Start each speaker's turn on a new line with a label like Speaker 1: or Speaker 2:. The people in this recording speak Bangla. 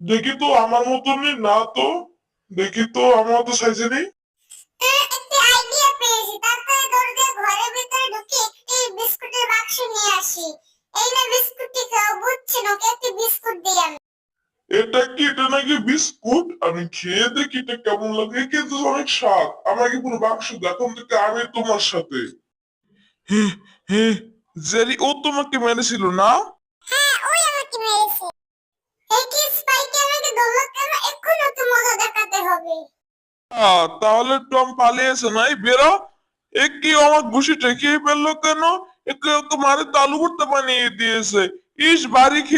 Speaker 1: দেখি তো আমার মতনই না তো। দেখি তো আমার মতো সাইজে নেই।
Speaker 2: একটা আইডিয়া পেয়েছি, তাড়াতাড়ি দৌড় দিয়ে ঘরের ভিতরে ঢুকে একটি বিস্কুটের বাক্স নিয়ে আসি। এই না বিস্কুটটি খাও, বুঝছেন? ওকে একটি বিস্কুট দিই আমি।
Speaker 1: এটা কি? এটা নাকি বিস্কুট? আমি খেয়ে দেখি এটা কেমন লাগে, কিন্তু অনেক স্বাদ। আমাকে পুরো বাক্স দেখুন থেকে আমি তোমার সাথে। হে হে, জেরি ও তোমাকে মেরেছিল না?
Speaker 2: হ্যাঁ, ওই আমাকে মেরেছে। এই কি স্পাইকে আমাকে ধরলো কেন? এক্ষুনি ওকে মজা দেখাতে হবে।
Speaker 1: তাহলে টম পালিয়েছে নাই, বেরো। এ কি আমার ঘুষি ঠেকিয়ে ফেললো কেন? একে ওকে মারে তো আলু ভর্তা বানিয়ে দিয়েছে। ইস, বাড়ি